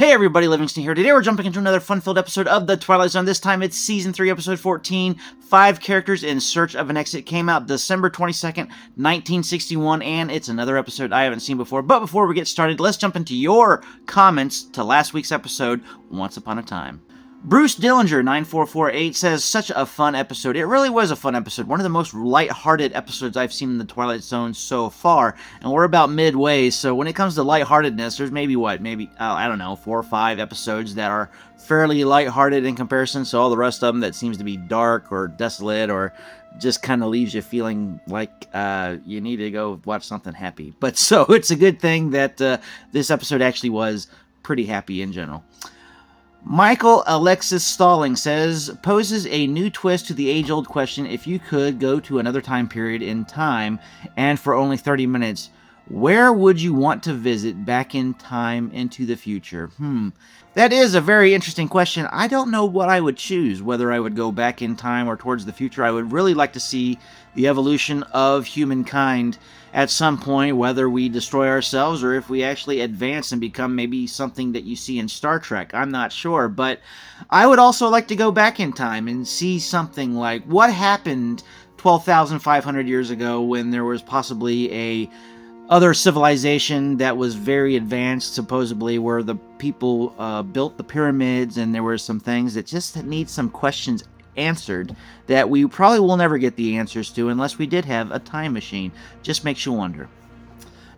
Hey everybody, Livingston here. Today we're jumping into another fun-filled episode of the Twilight Zone. This time it's Season 3, Episode 14, 5 Characters in Search of an Exit. Came out December 22nd, 1961, and it's another episode I haven't seen before. But before we get started, let's jump into your comments to last week's episode, Once Upon a Time. Bruce Dillinger 9448 says, such a fun episode. It really was a fun episode. One of the most lighthearted episodes I've seen in the Twilight Zone so far. And we're about midway, so when it comes to lightheartedness, there's maybe 4 or 5 episodes that are fairly lighthearted in comparison. So all the rest of them that seems to be dark or desolate or just kind of leaves you feeling like you need to go watch something happy. But so it's a good thing that this episode actually was pretty happy in general. Michael Alexis Stalling poses a new twist to the age-old question, if you could go to another time period in time and for only 30 minutes, where would you want to visit back in time into the future? That is a very interesting question. I don't know what I would choose, whether I would go back in time or towards the future. I would really like to see the evolution of humankind at some point, whether we destroy ourselves or if we actually advance and become maybe something that you see in Star Trek. I'm not sure, but I would also like to go back in time and see something like what happened 12,500 years ago when there was possibly a other civilization that was very advanced, supposedly, where the people built the pyramids, and there were some things that just need some questions answered that we probably will never get the answers to unless we did have a time machine. Just makes you wonder.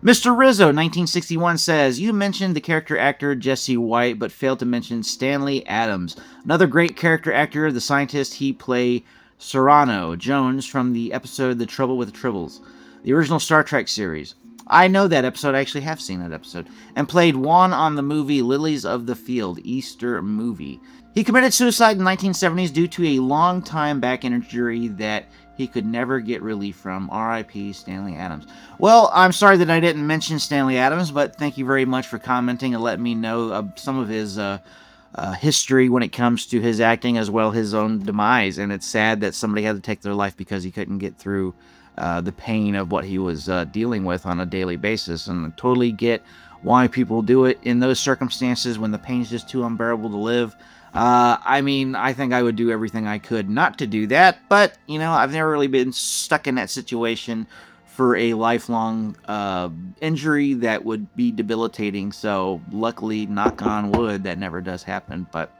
Mr. Rizzo 1961 says, you mentioned the character actor Jesse White, but failed to mention Stanley Adams. Another great character actor, the scientist. He played Cyrano Jones from the episode The Trouble with the Tribbles, the original Star Trek series. I know that episode. I actually have seen that episode. And played Juan on the movie Lilies of the Field, Easter movie. He committed suicide in the 1970s due to a long-time back injury that he could never get relief from. R.I.P. Stanley Adams. Well, I'm sorry that I didn't mention Stanley Adams, but thank you very much for commenting and letting me know some of his history when it comes to his acting, as well as his own demise. And it's sad that somebody had to take their life because he couldn't get through the pain of what he was dealing with on a daily basis. And I totally get why people do it in those circumstances when the pain's just too unbearable to live. I think I would do everything I could not to do that, but, I've never really been stuck in that situation for a lifelong injury that would be debilitating, so luckily, knock on wood, that never does happen, but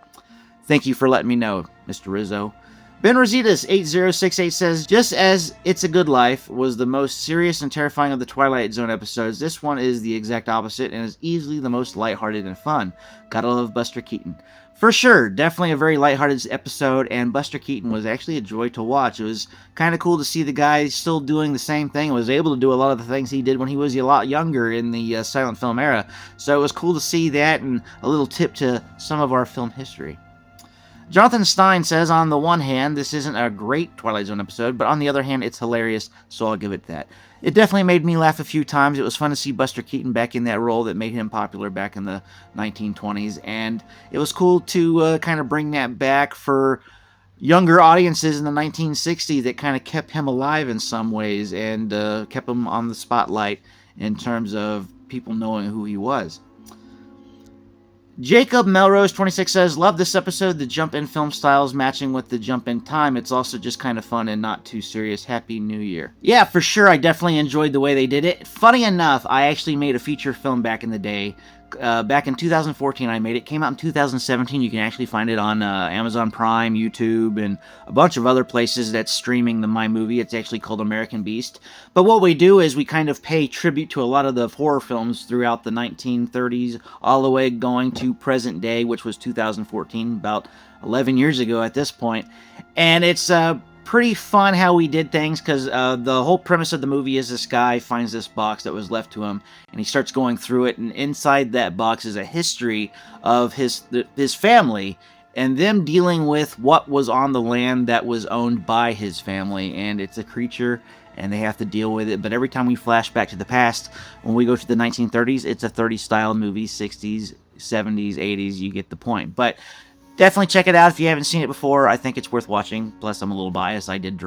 thank you for letting me know, Mr. Rizzo. Ben Rositas 8068 says, just as It's a Good Life was the most serious and terrifying of the Twilight Zone episodes, this one is the exact opposite and is easily the most lighthearted and fun. Gotta love Buster Keaton. For sure, definitely a very lighthearted episode, and Buster Keaton was actually a joy to watch. It was kind of cool to see the guy still doing the same thing, was able to do a lot of the things he did when he was a lot younger in the silent film era. So it was cool to see that, and a little tip to some of our film history. Jonathan Stein says, on the one hand, this isn't a great Twilight Zone episode, but on the other hand, it's hilarious, so I'll give it that. It definitely made me laugh a few times. It was fun to see Buster Keaton back in that role that made him popular back in the 1920s, and it was cool to kind of bring that back for younger audiences in the 1960s that kind of kept him alive in some ways and kept him on the spotlight in terms of people knowing who he was. Jacob Melrose 26 says, love this episode, the jump in film styles matching with the jump in time. It's also just kind of fun and not too serious. Happy New Year. Yeah, for sure, I definitely enjoyed the way they did it. Funny enough, I actually made a feature film back in the day. Back in 2014 I made it. Came out in 2017. You can actually find it on Amazon Prime, YouTube, and a bunch of other places that's streaming my movie. It's actually called American Beast. But what we do is we kind of pay tribute to a lot of the horror films throughout the 1930s, all the way going to present day, which was 2014, about 11 years ago at this point. And it's pretty fun how we did things, because the whole premise of the movie is this guy finds this box that was left to him, and he starts going through it, and inside that box is a history of his family, and them dealing with what was on the land that was owned by his family, and it's a creature, and they have to deal with it. But every time we flash back to the past, when we go to the 1930s, it's a 30s style movie, 60s, 70s, 80s, you get the point. But Definitely check it out if you haven't seen it before. I think it's worth watching. Plus, I'm a little biased. I did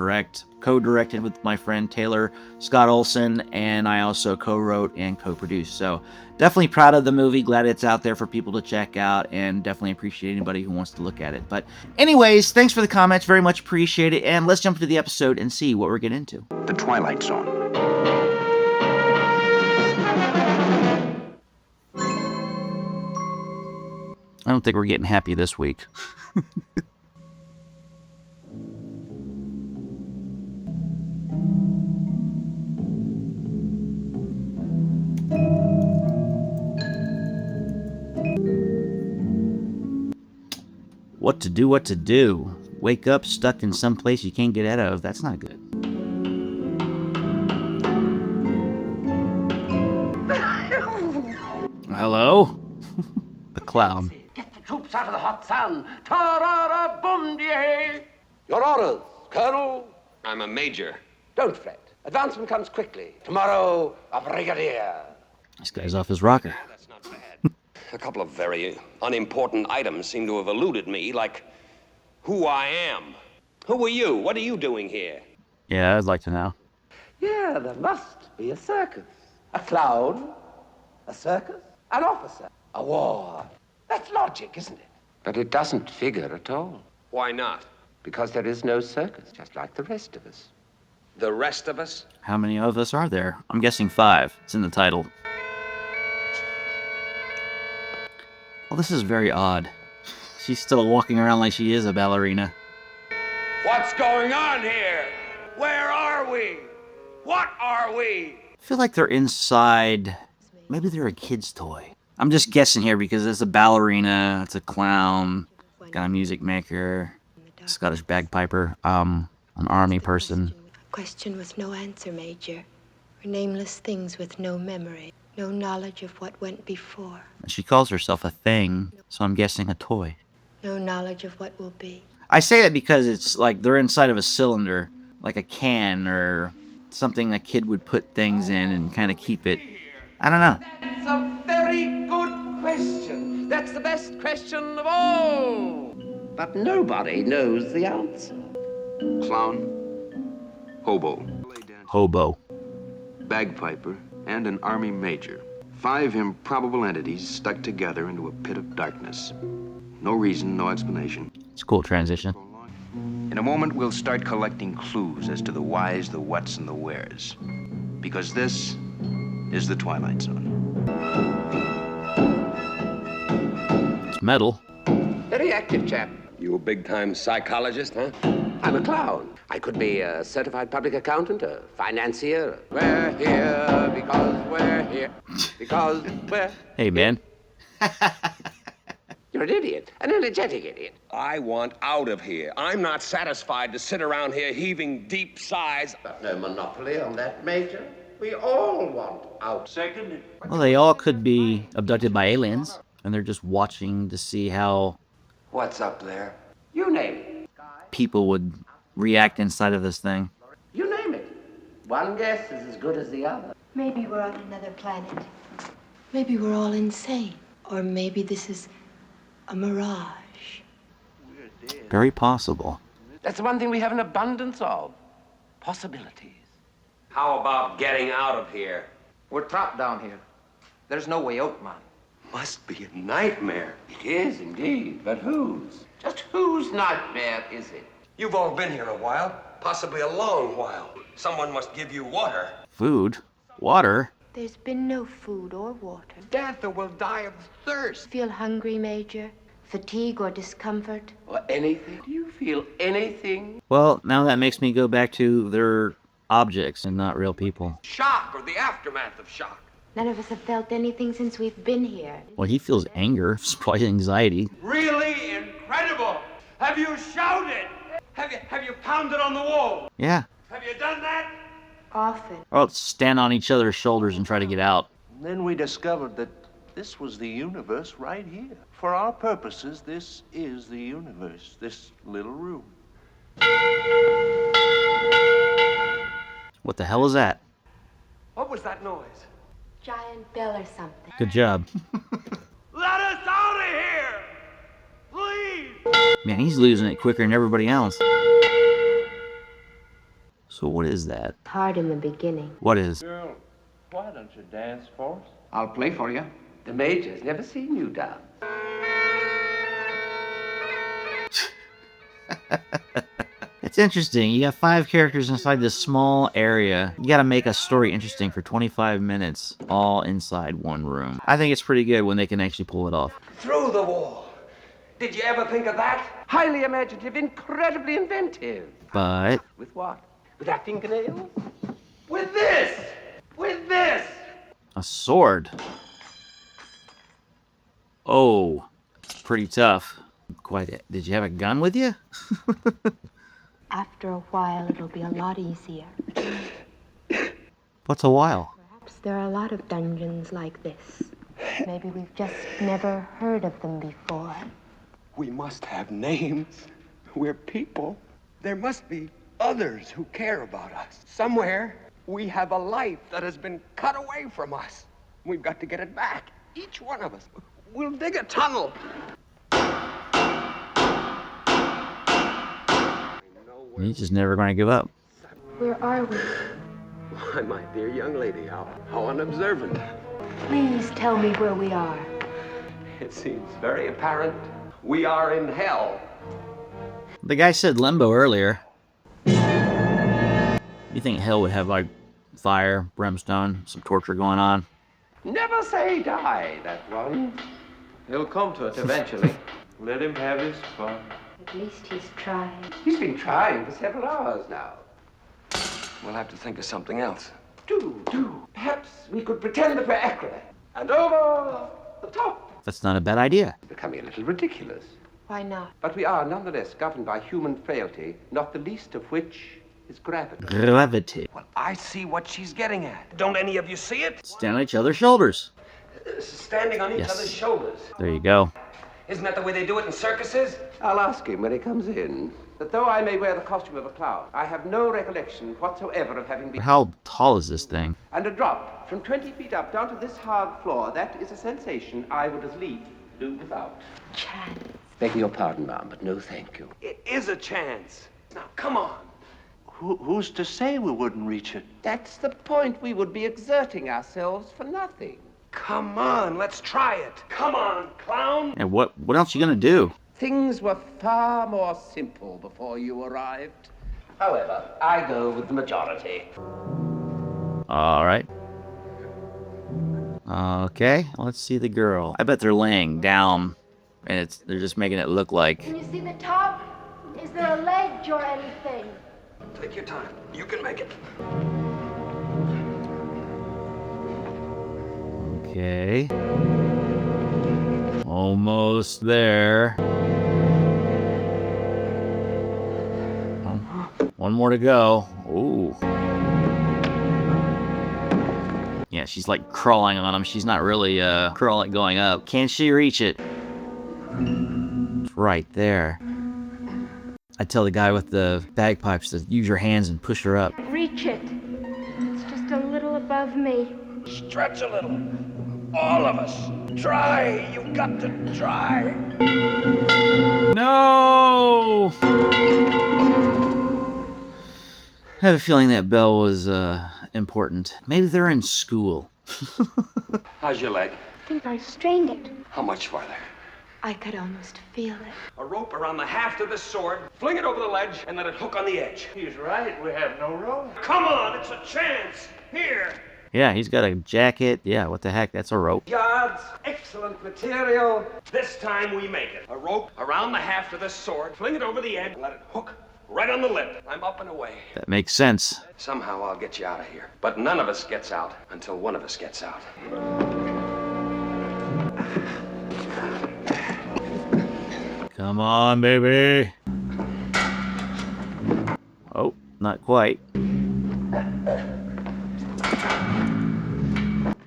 co-directed with my friend Taylor Scott Olson, and I also co-wrote and co-produced. So definitely proud of the movie. Glad it's out there for people to check out, and definitely appreciate anybody who wants to look at it. But anyways, thanks for the comments. Very much appreciate it. And let's jump into the episode and see what we're getting into. The Twilight Zone. I don't think we're getting happy this week. What to do? Wake up stuck in some place you can't get out of. That's not good. Hello? The clown. Get the troops out of the hot sun. Ta-ra-ra-bum-de-ay. Your orders, Colonel. I'm a major. Don't fret. Advancement comes quickly. Tomorrow, a brigadier. This guy's off his rocker. That's not bad. A couple of very unimportant items seem to have eluded me, like who I am. Who are you? What are you doing here? Yeah, I'd like to know. Yeah, there must be a circus. A clown, a circus, an officer, a war. That's logic, isn't it? But it doesn't figure at all. Why not? Because there is no circus, just like the rest of us. The rest of us? How many of us are there? I'm guessing 5. It's in the title. Well, this is very odd. She's still walking around like she is a ballerina. What's going on here? Where are we? What are we? I feel like they're inside. Maybe they're a kid's toy. I'm just guessing here because it's a ballerina, it's a clown, got a music maker, Scottish bagpiper, an army person. Question with no answer, Major. Or nameless things with no memory. No knowledge of what went before. She calls herself a thing, so I'm guessing a toy. No knowledge of what will be. I say that because it's like they're inside of a cylinder, like a can or something a kid would put things in and kind of keep it. I don't know. It's a very good question. That's the best question of all. But nobody knows the answer. Clown, hobo, Hobo. bagpiper, and an army major. 5 improbable entities stuck together into a pit of darkness. No reason, no explanation. It's a cool transition. In a moment, we'll start collecting clues as to the whys, the whats, and the wheres. Because this is the Twilight Zone. It's metal. Very active chap. You a big-time psychologist, huh? I'm a clown. I could be a certified public accountant, a financier. We're here because we're here. Because we're... Hey, man. You're an idiot. An energetic idiot. I want out of here. I'm not satisfied to sit around here heaving deep sighs. But no monopoly on that, Major. We all want out. Second. Well, they all could be abducted by aliens, and they're just watching to see how What's up there? You name it. people would react inside of this thing. You name it. One guess is as good as the other. Maybe we're on another planet. Maybe we're all insane. Or maybe this is a mirage. Very possible. That's the one thing we have an abundance of. Possibilities. How about getting out of here? We're trapped down here. There's no way out, man. Must be a nightmare. It is indeed, but whose? Just whose nightmare is it? You've all been here a while, possibly a long while. Someone must give you water. Food? Water? There's been no food or water. Death or will die of thirst. Feel hungry, Major? Fatigue or discomfort? Or anything. Do you feel anything? Well, now that makes me go back to their objects and not real people. Shock or the aftermath of shock. None of us have felt anything since we've been here. Well, he feels anger, probably anxiety. Really incredible. Have you shouted? Have you pounded on the wall? Yeah. Have you done that? Often. Or else stand on each other's shoulders and try to get out. Then we discovered that this was the universe right here. For our purposes, this is the universe, this little room. What the hell is that? What was that noise? Giant bell or something. Good job. Let us out of here! Please! Man, he's losing it quicker than everybody else. So what is that? Hard in the beginning. What is? Girl, why don't you dance for us? I'll play for you. The Major's never seen you dance. It's interesting. You got 5 characters inside this small area. You gotta make a story interesting for 25 minutes, all inside one room. I think it's pretty good when they can actually pull it off. Through the wall. Did you ever think of that? Highly imaginative, incredibly inventive. But With what? With our fingernails? With this! With this! a sword. Oh, it's pretty tough. Quite. Did you have a gun with you? After a while, it'll be a lot easier. What's a while? Perhaps there are a lot of dungeons like this. Maybe we've just never heard of them before. We must have names. We're people. There must be others who care about us. Somewhere, we have a life that has been cut away from us. We've got to get it back. Each one of us. We'll dig a tunnel. He's just never going to give up. Where are we? Why, my dear young lady, how unobservant. Please tell me where we are. It seems very apparent. We are in hell. The guy said limbo earlier. You think hell would have like fire, brimstone, some torture going on? Never say die, that one. He'll come to it eventually. Let him have his fun. At least he's trying. He's been trying for several hours now. We'll have to think of something else. Do. Perhaps we could pretend that we're acrobat. And over the top. That's not a bad idea. Becoming a little ridiculous. Why not? But we are nonetheless governed by human frailty, not the least of which is gravity. Gravity. Well, I see what she's getting at. Don't any of you see it? Stand on each other's shoulders. Standing on each Yes. other's shoulders. There you go. Isn't that the way they do it in circuses? I'll ask him when he comes in. That though I may wear the costume of a clown, I have no recollection whatsoever of having been... How tall is this thing? And a drop from 20 feet up down to this hard floor, that is a sensation I would as lief do without. Chance. Begging your pardon, ma'am, but no thank you. It is a chance. Now, come on. Who's to say we wouldn't reach it? That's the point. We would be exerting ourselves for nothing. Come on, let's try it. Come on, clown. And what else you gonna do? Things were far more simple before you arrived. However, I go with the majority. All right. Okay, let's see the girl. I bet they're laying down, and they're just making it look like. Can you see the top? Is there a ledge or anything? Take your time. You can make it. Okay. Almost there. One more to go. Ooh. Yeah, she's like crawling on him. She's not really crawling going up. Can she reach it? It's right there. I tell the guy with the bagpipes to use your hands and push her up. Reach it. It's just a little above me. Stretch a little. All of us. Try. You've got to try. No! I have a feeling that bell was important. Maybe they're in school. How's your leg? I think I strained it. How much farther? I could almost feel it. A rope around the haft of the sword, fling it over the ledge, and let it hook on the edge. He's right, we have no rope. Come on, it's a chance. Here. Yeah, he's got a jacket. Yeah, what the heck? That's a rope. Yards, excellent material. This time we make it. A rope around the haft of the sword, fling it over the edge, and let it hook right on the lip. I'm up and away. That makes sense. Somehow I'll get you out of here. But none of us gets out until one of us gets out. Come on, baby. Oh, not quite.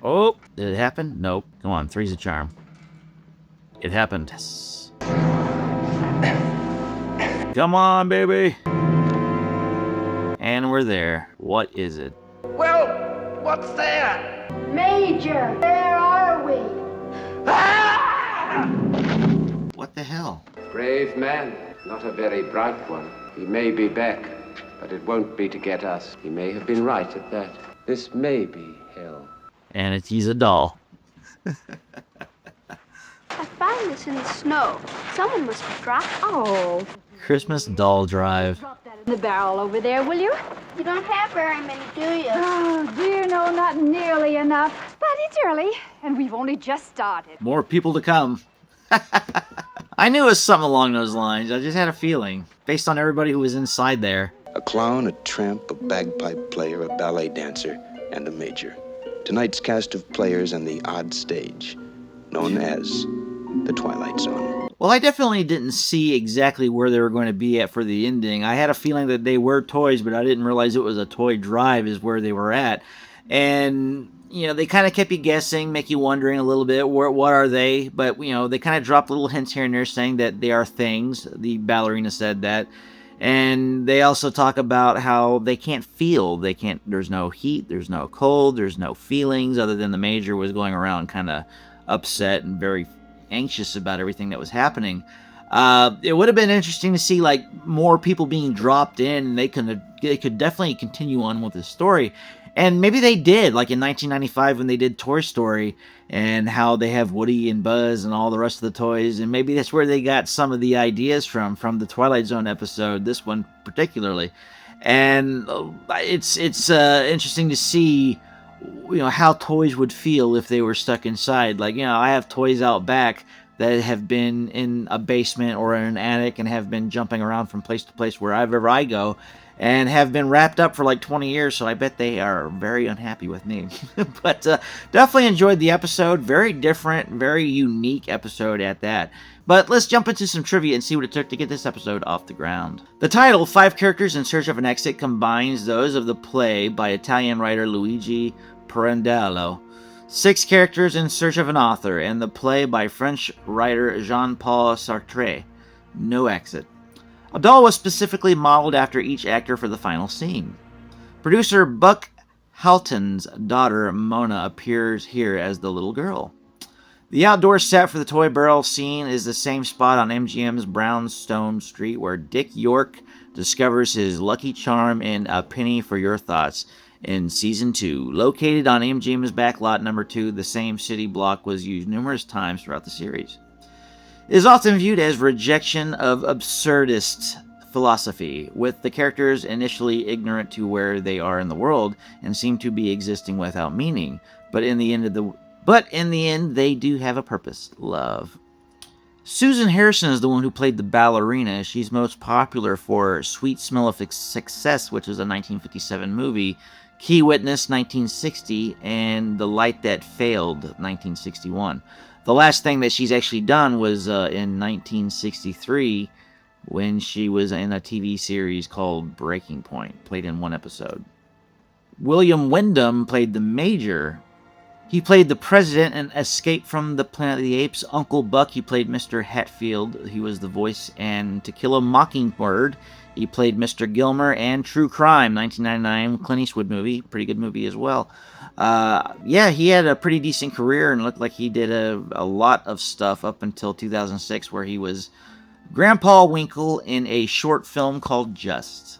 Oh, did it happen? Nope. Come on, three's a charm. It happened. Yes. Come on, baby. And we're there. What is it? Well, what's that? Major, where are we? What the hell? Brave man. Not a very bright one. He may be back, but it won't be to get us. He may have been right at that. This may be hell. And he's a doll. I found this in the snow. Someone must have dropped. Oh. Christmas doll drive. Drop that in the barrel over there, will you? You don't have very many, do you? Oh, dear, no, not nearly enough. But it's early, and we've only just started. More people to come. I knew it was something along those lines. I just had a feeling, based on everybody who was inside there. A clown, a tramp, a bagpipe player, a ballet dancer, and a major. Tonight's cast of players and the odd stage, known as the Twilight Zone. Well, I definitely didn't see exactly where they were going to be at for the ending. I had a feeling that they were toys, but I didn't realize it was a toy drive is where they were at. And, you know, they kind of kept you guessing, make you wondering a little bit, what are they? But, you know, they kind of dropped little hints here and there saying that they are things. The ballerina said that. And they also talk about how they can't feel. There's no heat, there's no cold, there's no feelings, other than the major was going around kind of upset and very anxious about everything that was happening. It would have been interesting to see like more people being dropped in, and they could definitely continue on with the story. And maybe they did, like in 1995 when they did Toy Story, and how they have Woody and Buzz and all the rest of the toys, and maybe that's where they got some of the ideas from the Twilight Zone episode, this one particularly. And it's interesting to see, you know, how toys would feel if they were stuck inside. Like, you know, I have toys out back that have been in a basement or in an attic and have been jumping around from place to place wherever I go, and have been wrapped up for like 20 years, so I bet they are very unhappy with me. But definitely enjoyed the episode. Very different, very unique episode at that. But let's jump into some trivia and see what it took to get this episode off the ground. The title, 5 Characters in Search of an Exit, combines those of the play by Italian writer Luigi Pirandello, 6 Characters in Search of an Author, and the play by French writer Jean-Paul Sartre, No Exit. A doll was specifically modeled after each actor for the final scene. Producer Buck Halton's daughter Mona appears here as the little girl. The outdoor set for the toy barrel scene is the same spot on MGM's Brownstone Street where Dick York discovers his lucky charm in A Penny for Your Thoughts in Season 2. Located on MGM's backlot number 2, the same city block was used numerous times throughout the series. It is often viewed as rejection of absurdist philosophy, with the characters initially ignorant to where they are in the world and seem to be existing without meaning. But in the end, they do have a purpose: love. Susan Harrison is the one who played the ballerina. She's most popular for Sweet Smell of Success, which is a 1957 movie, Key Witness 1960, and The Light That Failed 1961. The last thing that she's actually done was in 1963 when she was in a TV series called Breaking Point, played in 1 episode. William Wyndham played the Major. He played the President in Escape from the Planet of the Apes. Uncle Buck, he played Mr. Hatfield. He was the voice. And To Kill a Mockingbird, he played Mr. Gilmer. And True Crime, 1999 Clint Eastwood movie. Pretty good movie as well. Yeah, he had a pretty decent career and looked like he did a lot of stuff up until 2006, where he was Grandpa Winkle in a short film called Just.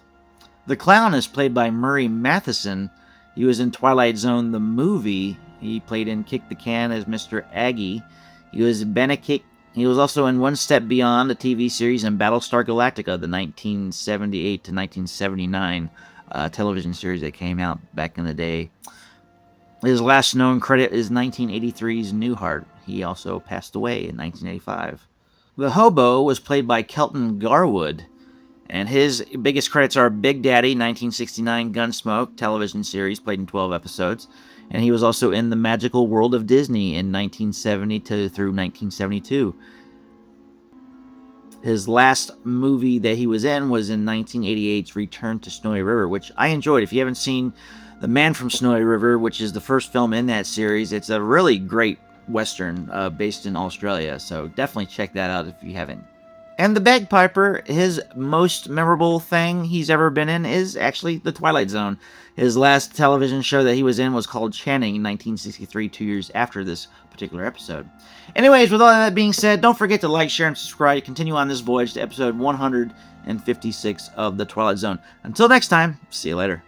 The clown is played by Murray Matheson. He was in Twilight Zone, the movie. He played in Kick the Can as Mr. Aggie. He was Benedict. He was also in One Step Beyond, a TV series, and Battlestar Galactica, the 1978 to 1979 television series that came out back in the day. His last known credit is 1983's Newhart. He also passed away in 1985. The Hobo was played by Kelton Garwood, and his biggest credits are Big Daddy, 1969 Gunsmoke television series, played in 12 episodes, and he was also in The Magical World of Disney in 1970 through 1972. His last movie that he was in was in 1988's Return to Snowy River, which I enjoyed. If you haven't seen The Man from Snowy River, which is the first film in that series, it's a really great Western based in Australia, so definitely check that out if you haven't And the bagpiper, his most memorable thing he's ever been in is actually The Twilight Zone. His last television show that he was in was called Channing in 1963, 2 years after this particular episode. Anyways, with all that being said, don't forget to like, share, and subscribe to continue on this voyage to episode 156 of The Twilight Zone. Until next time, see you later.